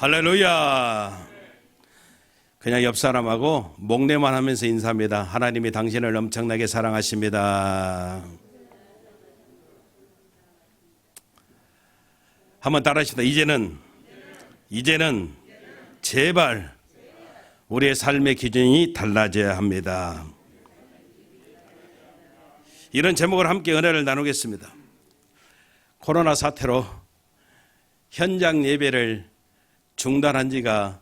할렐루야. 그냥 옆 사람하고 목례만 하면서 인사합니다. 하나님이 당신을 엄청나게 사랑하십니다. 한번 따라하시다. 이제는 제발 우리의 삶의 기준이 달라져야 합니다. 이런 제목으로 함께 은혜를 나누겠습니다. 코로나 사태로 현장 예배를 중단한 지가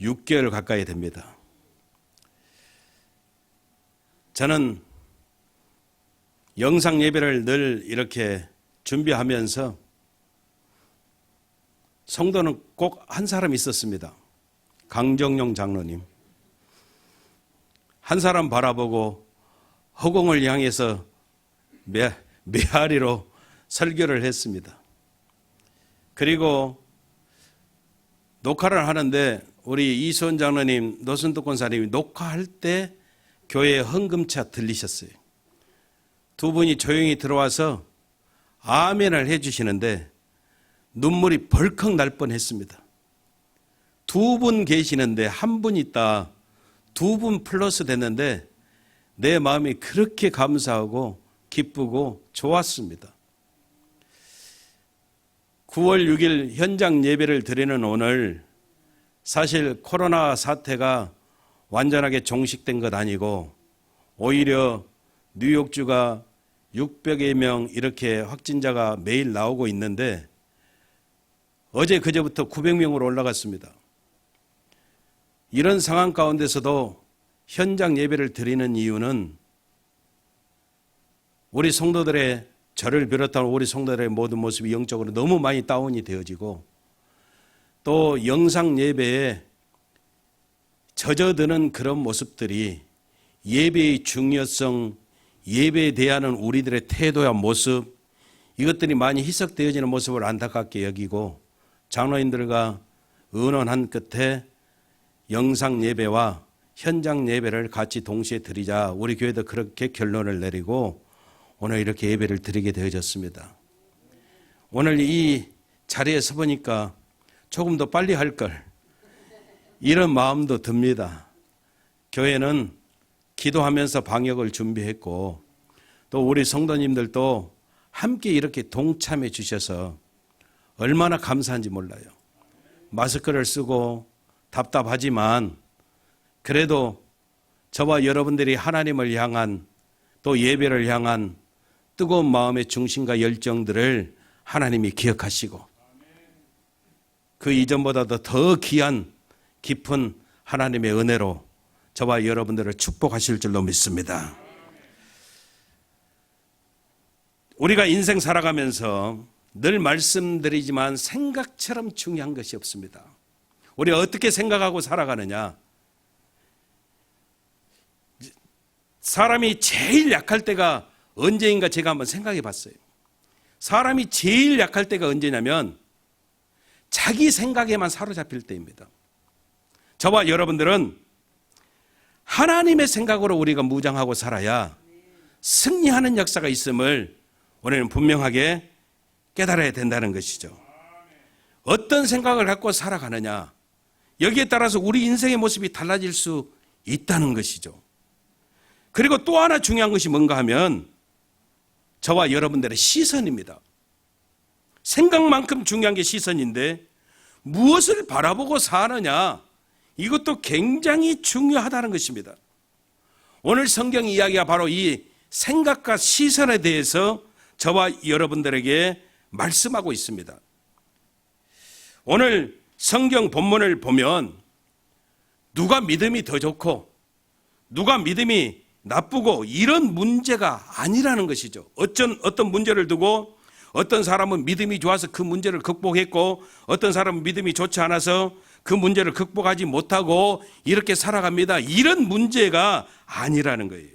6개월 가까이 됩니다. 저는 영상 예배를 늘 이렇게 준비하면서 성도는 꼭 한 사람 있었습니다. 강정용 장로님. 한 사람 바라보고 허공을 향해서 메아리로 설교를 했습니다. 그리고 녹화를 하는데 우리 이수원 장로님, 노순덕 권사님이 녹화할 때 교회에 헌금차 들리셨어요. 두 분이 조용히 들어와서 아멘을 해주시는데 눈물이 벌컥 날 뻔했습니다. 두 분 계시는데 한 분 있다, 두 분 플러스 됐는데 내 마음이 그렇게 감사하고 기쁘고 좋았습니다. 9월 6일 현장 예배를 드리는 오늘, 사실 코로나 사태가 완전하게 종식된 것 아니고 오히려 뉴욕주가 600여 명 이렇게 확진자가 매일 나오고 있는데 어제 그제부터 900명으로 올라갔습니다. 이런 상황 가운데서도 현장 예배를 드리는 이유는 우리 성도들의, 저를 비롯한 우리 성도들의 모든 모습이 영적으로 너무 많이 다운이 되어지고 또 영상 예배에 젖어드는 그런 모습들이 예배의 중요성, 예배에 대한 우리들의 태도와 모습, 이것들이 많이 희석되어지는 모습을 안타깝게 여기고 장로님들과 의논한 끝에 영상 예배와 현장 예배를 같이 동시에 드리자, 우리 교회도 그렇게 결론을 내리고 오늘 이렇게 예배를 드리게 되어졌습니다. 오늘 이 자리에 서 보니까 조금 더 빨리 할 걸, 이런 마음도 듭니다. 교회는 기도하면서 방역을 준비했고 또 우리 성도님들도 함께 이렇게 동참해 주셔서 얼마나 감사한지 몰라요. 마스크를 쓰고 답답하지만 그래도 저와 여러분들이 하나님을 향한, 또 예배를 향한 뜨거운 마음의 중심과 열정들을 하나님이 기억하시고 그 이전보다도 더 귀한 깊은 하나님의 은혜로 저와 여러분들을 축복하실 줄로 믿습니다. 우리가 인생 살아가면서 늘 말씀드리지만 생각처럼 중요한 것이 없습니다. 우리가 어떻게 생각하고 살아가느냐. 사람이 제일 약할 때가 언제인가 제가 한번 생각해 봤어요. 사람이 제일 약할 때가 언제냐면 자기 생각에만 사로잡힐 때입니다. 저와 여러분들은 하나님의 생각으로 우리가 무장하고 살아야 승리하는 역사가 있음을 오늘은 분명하게 깨달아야 된다는 것이죠. 어떤 생각을 갖고 살아가느냐, 여기에 따라서 우리 인생의 모습이 달라질 수 있다는 것이죠. 그리고 또 하나 중요한 것이 뭔가 하면 저와 여러분들의 시선입니다. 생각만큼 중요한 게 시선인데 무엇을 바라보고 사느냐, 이것도 굉장히 중요하다는 것입니다. 오늘 성경 이야기가 바로 이 생각과 시선에 대해서 저와 여러분들에게 말씀하고 있습니다. 오늘 성경 본문을 보면 누가 믿음이 더 좋고 누가 믿음이 나쁘고 이런 문제가 아니라는 것이죠. 어떤 문제를 두고 어떤 사람은 믿음이 좋아서 그 문제를 극복했고 어떤 사람은 믿음이 좋지 않아서 그 문제를 극복하지 못하고 이렇게 살아갑니다. 이런 문제가 아니라는 거예요.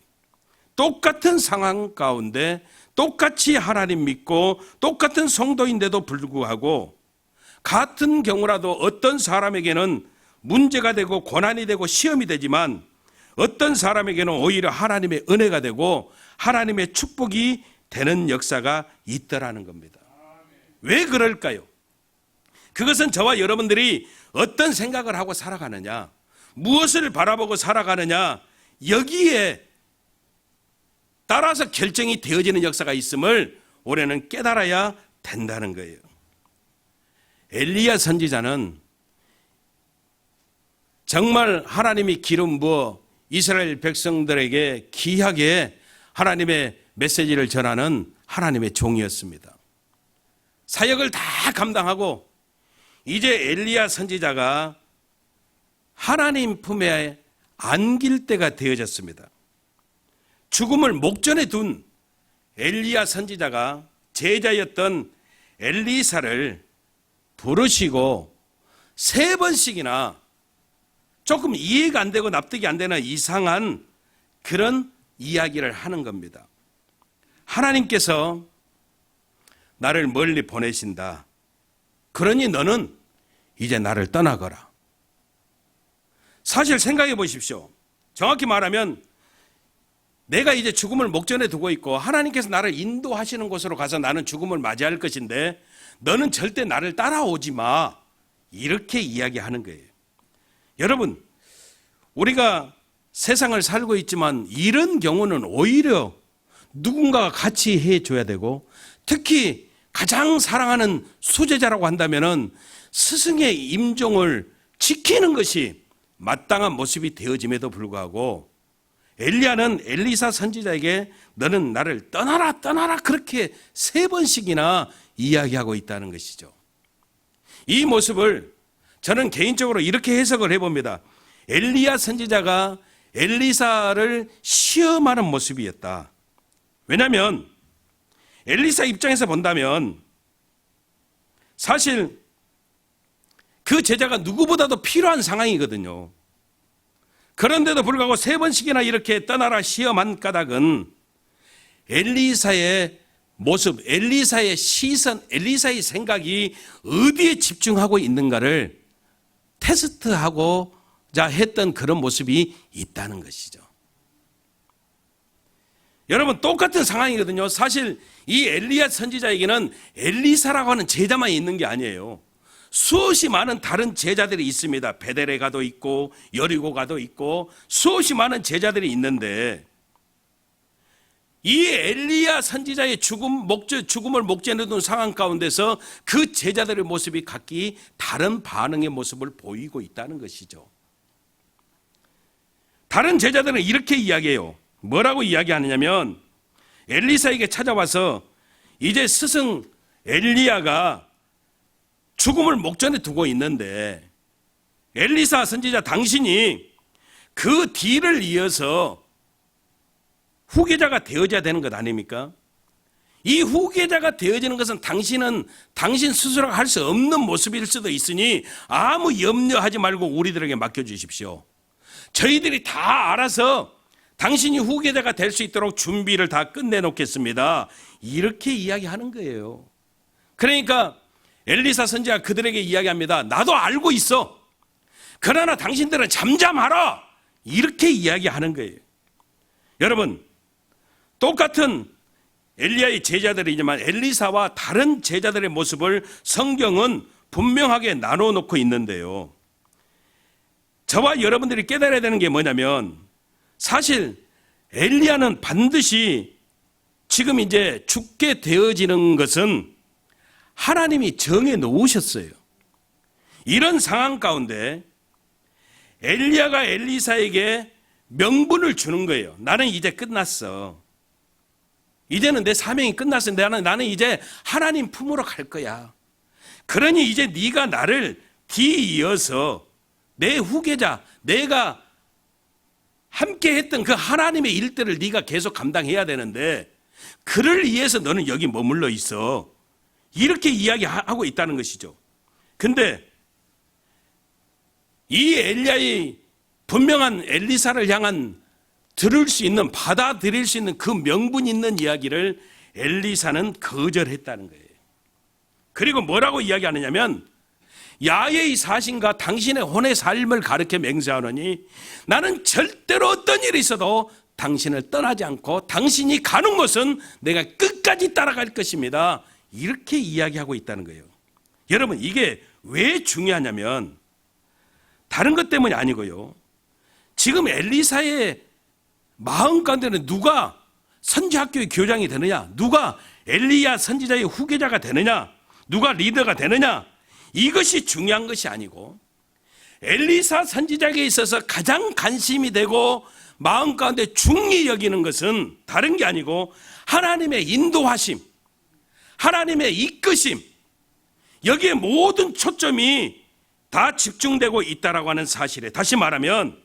똑같은 상황 가운데 똑같이 하나님 믿고 똑같은 성도인데도 불구하고 같은 경우라도 어떤 사람에게는 문제가 되고 고난이 되고 시험이 되지만 어떤 사람에게는 오히려 하나님의 은혜가 되고 하나님의 축복이 되는 역사가 있더라는 겁니다. 왜 그럴까요? 그것은 저와 여러분들이 어떤 생각을 하고 살아가느냐, 무엇을 바라보고 살아가느냐, 여기에 따라서 결정이 되어지는 역사가 있음을 올해는 깨달아야 된다는 거예요. 엘리야 선지자는 정말 하나님이 기름 부어 이스라엘 백성들에게 귀하게 하나님의 메시지를 전하는 하나님의 종이었습니다. 사역을 다 감당하고 이제 엘리야 선지자가 하나님 품에 안길 때가 되어졌습니다. 죽음을 목전에 둔 엘리야 선지자가 제자였던 엘리사를 부르시고 3번씩이나 조금 이해가 안 되고 납득이 안 되는 이상한 그런 이야기를 하는 겁니다. 하나님께서 나를 멀리 보내신다. 그러니 너는 이제 나를 떠나거라. 사실 생각해 보십시오. 정확히 말하면 내가 이제 죽음을 목전에 두고 있고 하나님께서 나를 인도하시는 곳으로 가서 나는 죽음을 맞이할 것인데 너는 절대 나를 따라오지 마. 이렇게 이야기하는 거예요. 여러분, 우리가 세상을 살고 있지만 이런 경우는 오히려 누군가가 같이 해줘야 되고, 특히 가장 사랑하는 수제자라고 한다면은 스승의 임종을 지키는 것이 마땅한 모습이 되어짐에도 불구하고 엘리야는 엘리사 선지자에게 너는 나를 떠나라 떠나라 그렇게 3번씩이나 이야기하고 있다는 것이죠. 이 모습을 저는 개인적으로 이렇게 해석을 해봅니다. 엘리야 선지자가 엘리사를 시험하는 모습이었다. 왜냐하면 엘리사 입장에서 본다면 사실 그 제자가 누구보다도 필요한 상황이거든요. 그런데도 불구하고 3번씩이나 이렇게 떠나라 시험한 까닭은 엘리사의 모습, 엘리사의 시선, 엘리사의 생각이 어디에 집중하고 있는가를 테스트하고자 했던 그런 모습이 있다는 것이죠. 여러분, 똑같은 상황이거든요. 사실 이 엘리야 선지자에게는 엘리사라고 하는 제자만 있는 게 아니에요. 수없이 많은 다른 제자들이 있습니다. 베델레가도 있고 여리고가도 있고 수없이 많은 제자들이 있는데 이 엘리야 선지자의 죽음을 목전에 둔 상황 가운데서 그 제자들의 모습이 각기 다른 반응의 모습을 보이고 있다는 것이죠. 다른 제자들은 이렇게 이야기해요. 뭐라고 이야기하느냐면 엘리사에게 찾아와서 이제 스승 엘리야가 죽음을 목전에 두고 있는데 엘리사 선지자 당신이 그 뒤를 이어서 후계자가 되어져야 되는 것 아닙니까? 이 후계자가 되어지는 것은 당신은 당신 스스로가 할 수 없는 모습일 수도 있으니 아무 염려하지 말고 우리들에게 맡겨주십시오. 저희들이 다 알아서 당신이 후계자가 될 수 있도록 준비를 다 끝내놓겠습니다. 이렇게 이야기하는 거예요. 그러니까 엘리사 선지자가 그들에게 이야기합니다. 나도 알고 있어. 그러나 당신들은 잠잠하라. 이렇게 이야기하는 거예요. 여러분, 똑같은 엘리야의 제자들이지만 엘리사와 다른 제자들의 모습을 성경은 분명하게 나눠놓고 있는데요. 저와 여러분들이 깨달아야 되는 게 뭐냐면 사실 엘리야는 반드시 지금 이제 죽게 되어지는 것은 하나님이 정해 놓으셨어요. 이런 상황 가운데 엘리야가 엘리사에게 명분을 주는 거예요. 나는 이제 끝났어. 이제는 내 사명이 끝났어. 나는 이제 하나님 품으로 갈 거야. 그러니 이제 네가 나를 뒤이어서 내 후계자, 내가 함께 했던 그 하나님의 일들을 네가 계속 감당해야 되는데 그를 위해서 너는 여기 머물러 있어. 이렇게 이야기하고 있다는 것이죠. 근데 이 엘리야의 분명한 엘리사를 향한 들을 수 있는, 받아들일 수 있는 그 명분 있는 이야기를 엘리사는 거절했다는 거예요. 그리고 뭐라고 이야기하느냐면 야훼의 사신과 당신의 혼의 삶을 가르쳐 맹세하노니 나는 절대로 어떤 일이 있어도 당신을 떠나지 않고 당신이 가는 곳은 내가 끝까지 따라갈 것입니다. 이렇게 이야기하고 있다는 거예요. 여러분, 이게 왜 중요하냐면 다른 것 때문이 아니고요. 지금 엘리사의 마음 가운데는 누가 선지학교의 교장이 되느냐, 누가 엘리야 선지자의 후계자가 되느냐, 누가 리더가 되느냐, 이것이 중요한 것이 아니고 엘리사 선지자에게 있어서 가장 관심이 되고 마음 가운데 중히 여기는 것은 다른 게 아니고 하나님의 인도하심, 하나님의 이끄심, 여기에 모든 초점이 다 집중되고 있다라고 하는 사실에, 다시 말하면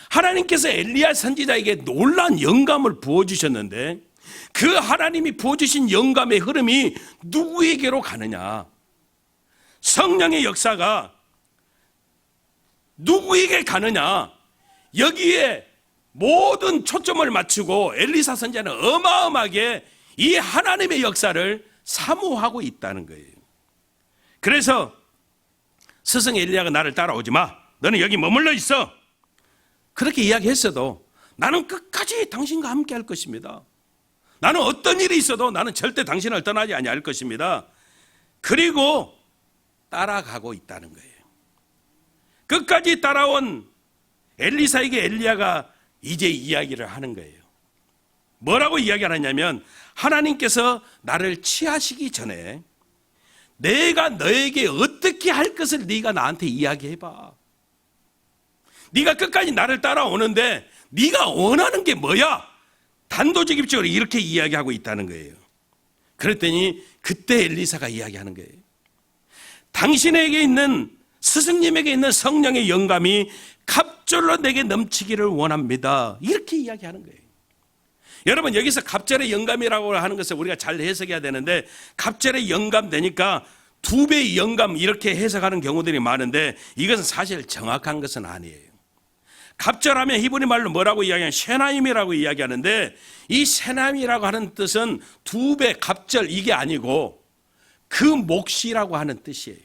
하나님께서 엘리야 선지자에게 놀라운 영감을 부어주셨는데 그 하나님이 부어주신 영감의 흐름이 누구에게로 가느냐, 성령의 역사가 누구에게 가느냐, 여기에 모든 초점을 맞추고 엘리사 선지자는 어마어마하게 이 하나님의 역사를 사모하고 있다는 거예요. 그래서 스승 엘리야가 나를 따라오지 마, 너는 여기 머물러 있어, 그렇게 이야기했어도 나는 끝까지 당신과 함께 할 것입니다. 나는 어떤 일이 있어도 나는 절대 당신을 떠나지 아니할 것입니다. 그리고 따라가고 있다는 거예요. 끝까지 따라온 엘리사에게 엘리야가 이제 이야기를 하는 거예요. 뭐라고 이야기를 하냐면 하나님께서 나를 취하시기 전에 내가 너에게 어떻게 할 것을 네가 나한테 이야기해봐. 네가 끝까지 나를 따라오는데 네가 원하는 게 뭐야? 단도직입적으로 이렇게 이야기하고 있다는 거예요. 그랬더니 그때 엘리사가 이야기하는 거예요. 당신에게 있는, 스승님에게 있는 성령의 영감이 갑절로 내게 넘치기를 원합니다. 이렇게 이야기하는 거예요. 여러분, 여기서 갑절의 영감이라고 하는 것을 우리가 잘 해석해야 되는데 갑절의 영감 되니까 2배의 영감 이렇게 해석하는 경우들이 많은데 이것은 사실 정확한 것은 아니에요. 갑절하면 히브리 말로 뭐라고 이야기하냐면 셰나임이라고 이야기하는데 이 셰나임이라고 하는 뜻은 2배 갑절, 이게 아니고 그 몫이라고 하는 뜻이에요.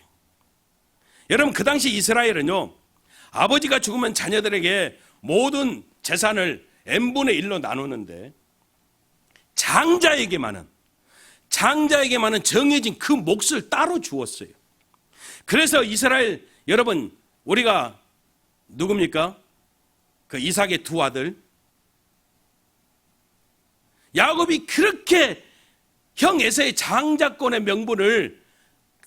여러분, 그 당시 이스라엘은요, 아버지가 죽으면 자녀들에게 모든 재산을 n분의 1로 나누는데 장자에게만은 정해진 그 몫을 따로 주었어요. 그래서 이스라엘, 여러분, 우리가 누굽니까? 그 이삭의 2 아들 야곱이 그렇게 형 에서의 장자권의 명분을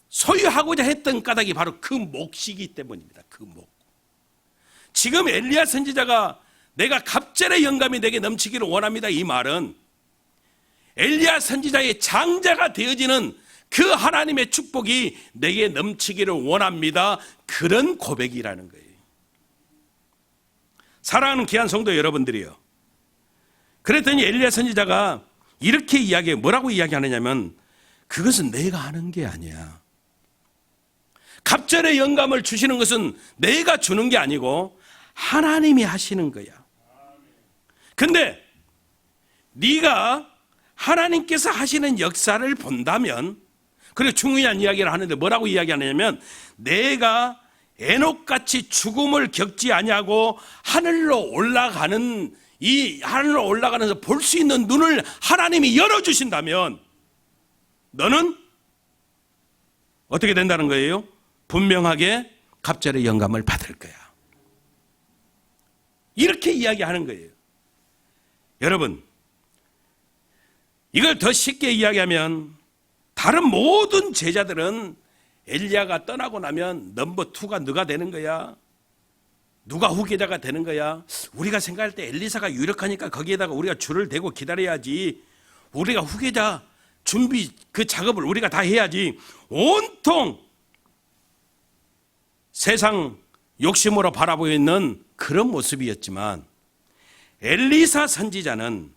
소유하고자 했던 까닭이 바로 그 몫이기 때문입니다. 그 몫. 지금 엘리야 선지자가 내가 갑절의 영감이 내게 넘치기를 원합니다, 이 말은 엘리야 선지자의 장자가 되어지는 그 하나님의 축복이 내게 넘치기를 원합니다, 그런 고백이라는 거예요. 사랑하는 귀한 성도 여러분들이요, 그랬더니 엘리야 선지자가 이렇게 이야기해요. 뭐라고 이야기하느냐면 그것은 내가 하는 게 아니야. 갑절의 영감을 주시는 것은 내가 주는 게 아니고 하나님이 하시는 거야. 근데 네가 하나님께서 하시는 역사를 본다면, 그리고 중요한 이야기를 하는데 뭐라고 이야기하냐면 내가 에녹같이 죽음을 겪지 아니하고 하늘로 올라가는, 이 하늘로 올라가면서 볼 수 있는 눈을 하나님이 열어주신다면 너는 어떻게 된다는 거예요? 분명하게 갑절의 영감을 받을 거야. 이렇게 이야기하는 거예요. 여러분, 이걸 더 쉽게 이야기하면 다른 모든 제자들은 엘리야가 떠나고 나면 넘버 2가 누가 되는 거야? 누가 후계자가 되는 거야? 우리가 생각할 때 엘리사가 유력하니까 거기에다가 우리가 줄을 대고 기다려야지, 우리가 후계자 준비 그 작업을 우리가 다 해야지, 온통 세상 욕심으로 바라보고 있는 그런 모습이었지만 엘리사 선지자는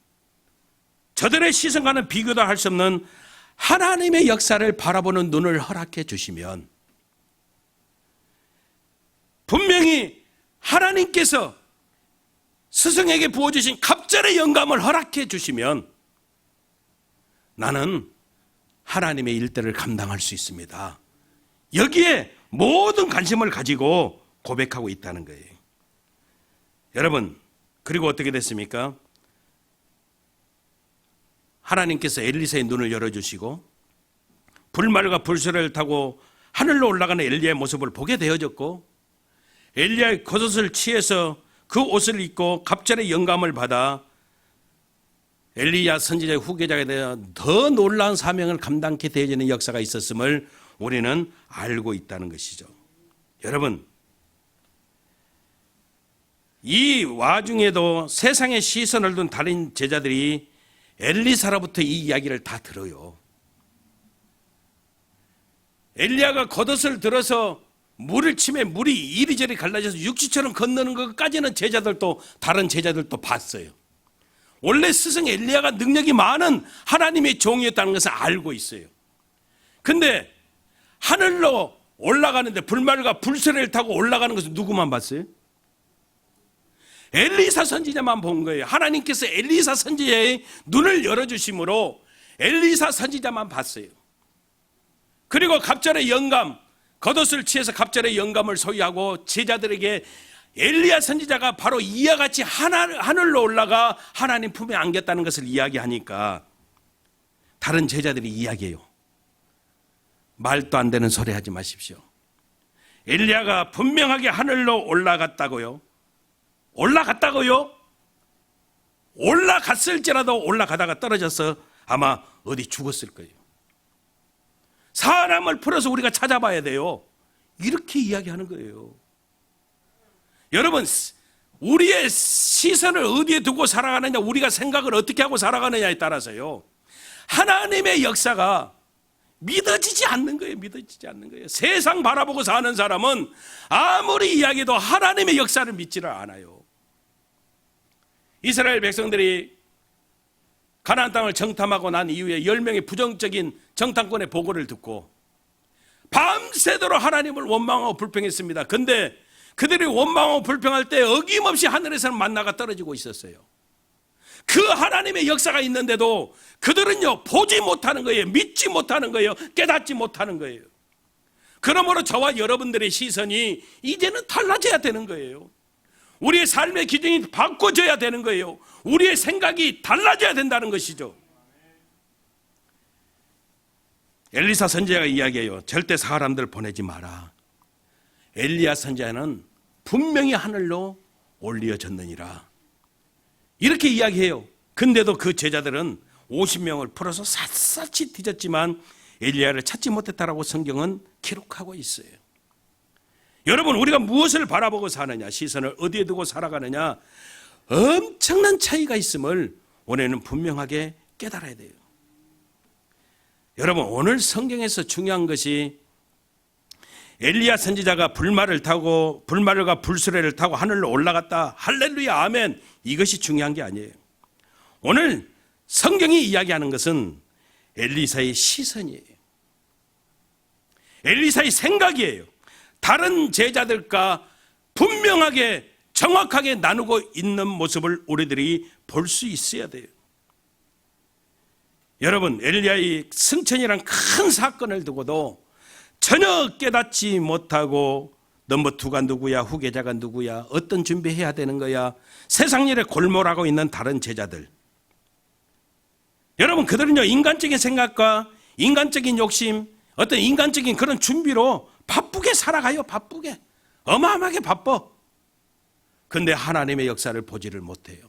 저들의 시선과는 비교도 할 수 없는 하나님의 역사를 바라보는 눈을 허락해 주시면 분명히 하나님께서 스승에게 부어주신 갑절의 영감을 허락해 주시면 나는 하나님의 일들을 감당할 수 있습니다. 여기에 모든 관심을 가지고 고백하고 있다는 거예요. 여러분, 그리고 어떻게 됐습니까? 하나님께서 엘리사의 눈을 열어주시고 불말과 불수레를 타고 하늘로 올라가는 엘리야의 모습을 보게 되어졌고, 엘리야의 겉옷을 취해서 그 옷을 입고 갑절의 영감을 받아 엘리야 선지자의 후계자가 되어 더 놀라운 사명을 감당케 되어지는 역사가 있었음을 우리는 알고 있다는 것이죠. 여러분, 이 와중에도 세상의 시선을 둔 다른 제자들이 엘리사로부터 이 이야기를 다 들어요. 엘리야가 겉옷을 들어서 물을 치매 물이 이리저리 갈라져서 육지처럼 건너는 것까지는 제자들도, 다른 제자들도 봤어요. 원래 스승 엘리야가 능력이 많은 하나님의 종이었다는 것을 알고 있어요. 근데 하늘로 올라가는데 불말과 불수레를 타고 올라가는 것을 누구만 봤어요? 엘리사 선지자만 본 거예요. 하나님께서 엘리사 선지자의 눈을 열어주심으로 엘리사 선지자만 봤어요. 그리고 갑절의 영감, 겉옷을 취해서 갑절의 영감을 소유하고 제자들에게 엘리야 선지자가 바로 이와 같이 하늘로 올라가 하나님 품에 안겼다는 것을 이야기하니까 다른 제자들이 이야기해요. 말도 안 되는 소리 하지 마십시오. 엘리야가 분명하게 하늘로 올라갔다고요? 올라갔다고요? 올라갔을지라도 올라가다가 떨어져서 아마 어디 죽었을 거예요. 사람을 풀어서 우리가 찾아봐야 돼요. 이렇게 이야기하는 거예요. 여러분, 우리의 시선을 어디에 두고 살아가느냐, 우리가 생각을 어떻게 하고 살아가느냐에 따라서요, 하나님의 역사가 믿어지지 않는 거예요. 믿어지지 않는 거예요. 세상 바라보고 사는 사람은 아무리 이야기해도 하나님의 역사를 믿지를 않아요. 이스라엘 백성들이 가나안 땅을 정탐하고 난 이후에 10명의 부정적인 정탐꾼의 보고를 듣고 밤새도록 하나님을 원망하고 불평했습니다. 근데 그들이 원망하고 불평할 때 어김없이 하늘에서는 만나가 떨어지고 있었어요. 그 하나님의 역사가 있는데도 그들은요, 보지 못하는 거예요. 믿지 못하는 거예요. 깨닫지 못하는 거예요. 그러므로 저와 여러분들의 시선이 이제는 달라져야 되는 거예요. 우리의 삶의 기준이 바꿔져야 되는 거예요. 우리의 생각이 달라져야 된다는 것이죠. 엘리사 선지자가 이야기해요. 절대 사람들 보내지 마라. 엘리야 선지자는 분명히 하늘로 올려졌느니라. 이렇게 이야기해요. 근데도 그 제자들은 50명을 풀어서 샅샅이 뒤졌지만 엘리야를 찾지 못했다라고 성경은 기록하고 있어요. 여러분, 우리가 무엇을 바라보고 사느냐, 시선을 어디에 두고 살아가느냐, 엄청난 차이가 있음을 오늘은 분명하게 깨달아야 돼요. 여러분, 오늘 성경에서 중요한 것이 엘리야 선지자가 불말과 불수레를 타고 하늘로 올라갔다, 할렐루야 아멘, 이것이 중요한 게 아니에요. 오늘 성경이 이야기하는 것은 엘리사의 시선이에요. 엘리사의 생각이에요. 다른 제자들과 분명하게 정확하게 나누고 있는 모습을 우리들이 볼 수 있어야 돼요. 여러분, 엘리야의 승천이란 큰 사건을 두고도 전혀 깨닫지 못하고 넘버 2가 누구야, 후계자가 누구야, 어떤 준비해야 되는 거야, 세상 일에 골몰하고 있는 다른 제자들. 여러분, 그들은요, 인간적인 생각과 인간적인 욕심, 어떤 인간적인 그런 준비로 바쁘게 살아가요. 바쁘게, 어마어마하게 바빠. 근데 하나님의 역사를 보지를 못해요.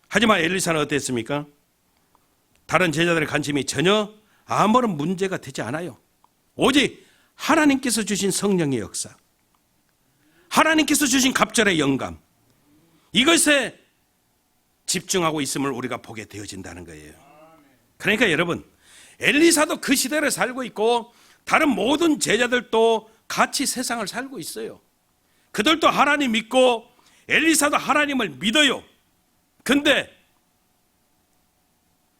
하지만 엘리사는 어땠습니까? 다른 제자들의 관심이 전혀 아무런 문제가 되지 않아요. 오직 하나님께서 주신 성령의 역사, 하나님께서 주신 갑절의 영감, 이것에 집중하고 있음을 우리가 보게 되어진다는 거예요. 그러니까 여러분, 엘리사도 그 시대를 살고 있고 다른 모든 제자들도 같이 세상을 살고 있어요. 그들도 하나님 믿고 엘리사도 하나님을 믿어요. 근데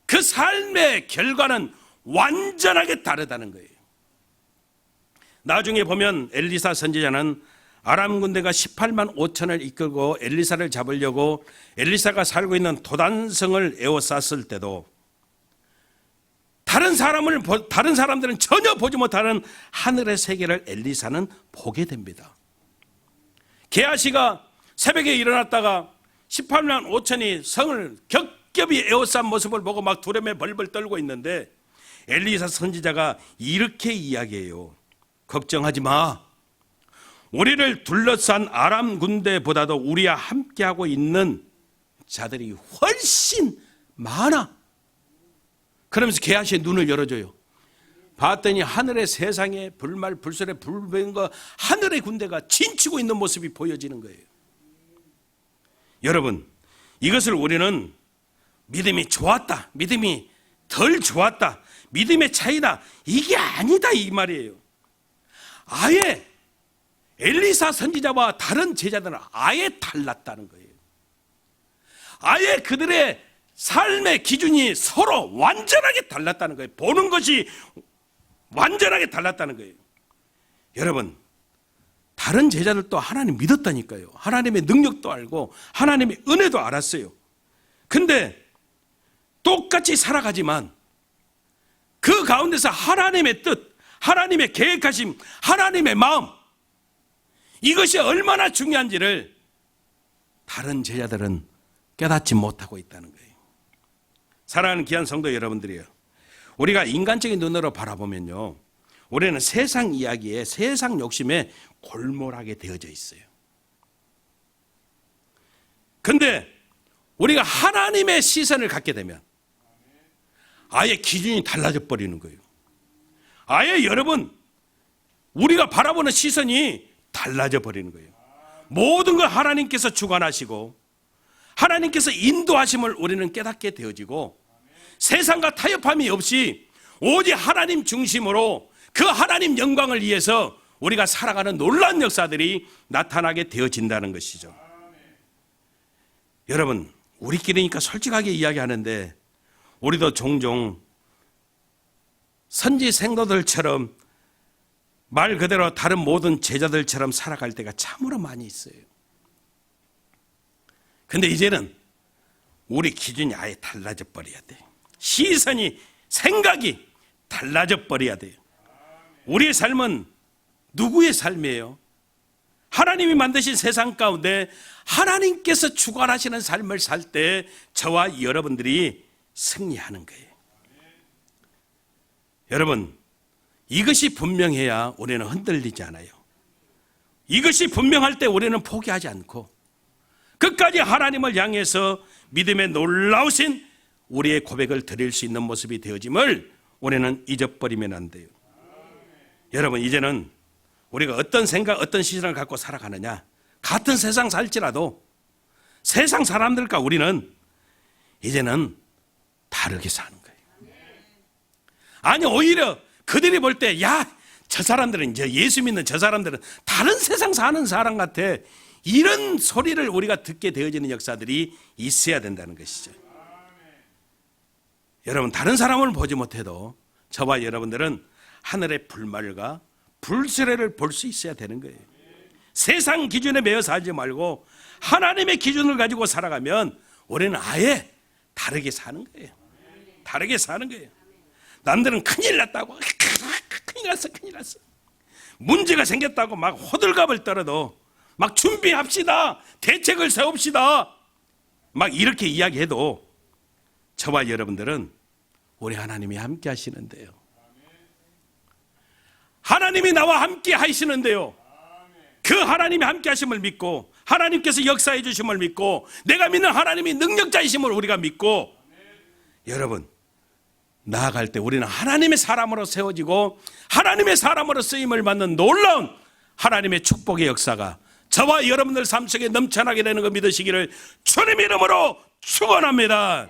그 삶의 결과는 완전하게 다르다는 거예요. 나중에 보면 엘리사 선지자는 아람 군대가 18만 5천을 이끌고 엘리사를 잡으려고 엘리사가 살고 있는 도단성을 에워쌌을 때도 다른 사람들은 전혀 보지 못하는 하늘의 세계를 엘리사는 보게 됩니다. 게하시가 새벽에 일어났다가 18만 5천이 성을 겹겹이 에워싼 모습을 보고 막 두려움에 벌벌 떨고 있는데 엘리사 선지자가 이렇게 이야기해요. 걱정하지 마. 우리를 둘러싼 아람 군대보다도 우리와 함께하고 있는 자들이 훨씬 많아. 그러면서 게하시의 눈을 열어줘요. 봤더니 하늘의 세상에 불말 불설에 불병과 하늘의 군대가 진치고 있는 모습이 보여지는 거예요. 여러분, 이것을 우리는 믿음이 좋았다, 믿음이 덜 좋았다, 믿음의 차이다, 이게 아니다 이 말이에요. 아예 엘리사 선지자와 다른 제자들은 아예 달랐다는 거예요. 아예 그들의 삶의 기준이 서로 완전하게 달랐다는 거예요. 보는 것이 완전하게 달랐다는 거예요. 여러분, 다른 제자들도 하나님 믿었다니까요. 하나님의 능력도 알고 하나님의 은혜도 알았어요. 근데 똑같이 살아가지만 그 가운데서 하나님의 뜻, 하나님의 계획하심, 하나님의 마음, 이것이 얼마나 중요한지를 다른 제자들은 깨닫지 못하고 있다는 거예요. 사랑하는 귀한 성도 여러분들이요, 우리가 인간적인 눈으로 바라보면요, 우리는 세상 이야기에, 세상 욕심에 골몰하게 되어져 있어요. 근데 우리가 하나님의 시선을 갖게 되면 아예 기준이 달라져 버리는 거예요. 아예 여러분, 우리가 바라보는 시선이 달라져 버리는 거예요. 모든 걸 하나님께서 주관하시고 하나님께서 인도하심을 우리는 깨닫게 되어지고, 세상과 타협함이 없이 오직 하나님 중심으로 그 하나님 영광을 위해서 우리가 살아가는 놀라운 역사들이 나타나게 되어진다는 것이죠. 여러분, 우리끼리니까 솔직하게 이야기하는데 우리도 종종 선지 생도들처럼 말 그대로 다른 모든 제자들처럼 살아갈 때가 참으로 많이 있어요. 근데 이제는 우리 기준이 아예 달라져 버려야 돼요. 시선이, 생각이 달라져 버려야 돼요. 우리의 삶은 누구의 삶이에요? 하나님이 만드신 세상 가운데 하나님께서 주관하시는 삶을 살 때 저와 여러분들이 승리하는 거예요. 여러분, 이것이 분명해야 우리는 흔들리지 않아요. 이것이 분명할 때 우리는 포기하지 않고 끝까지 하나님을 향해서 믿음의 놀라우신 우리의 고백을 드릴 수 있는 모습이 되어짐을 우리는 잊어버리면 안 돼요. 여러분, 이제는 우리가 어떤 생각, 어떤 시선을 갖고 살아가느냐, 같은 세상 살지라도 세상 사람들과 우리는 이제는 다르게 사는 거예요. 아니, 오히려 그들이 볼 때, 야, 저 사람들은, 이제 예수 믿는 저 사람들은 다른 세상 사는 사람 같아, 이런 소리를 우리가 듣게 되어지는 역사들이 있어야 된다는 것이죠. 여러분, 다른 사람을 보지 못해도 저와 여러분들은 하늘의 불말과 불수레를 볼 수 있어야 되는 거예요. 세상 기준에 매여 살지 말고 하나님의 기준을 가지고 살아가면 우리는 아예 다르게 사는 거예요. 다르게 사는 거예요. 남들은 큰일 났다고, 큰일 났어. 문제가 생겼다고 막 호들갑을 떨어도 막 준비합시다, 대책을 세웁시다, 막 이렇게 이야기해도 저와 여러분들은 우리 하나님이 함께 하시는데요. 하나님이 나와 함께 하시는데요. 그 하나님이 함께 하심을 믿고, 하나님께서 역사해 주심을 믿고, 내가 믿는 하나님이 능력자이심을 우리가 믿고, 여러분, 나아갈 때 우리는 하나님의 사람으로 세워지고 하나님의 사람으로 쓰임을 받는 놀라운 하나님의 축복의 역사가 저와 여러분들 삶 속에 넘쳐나게 되는 거 믿으시기를 주님 이름으로 축원합니다.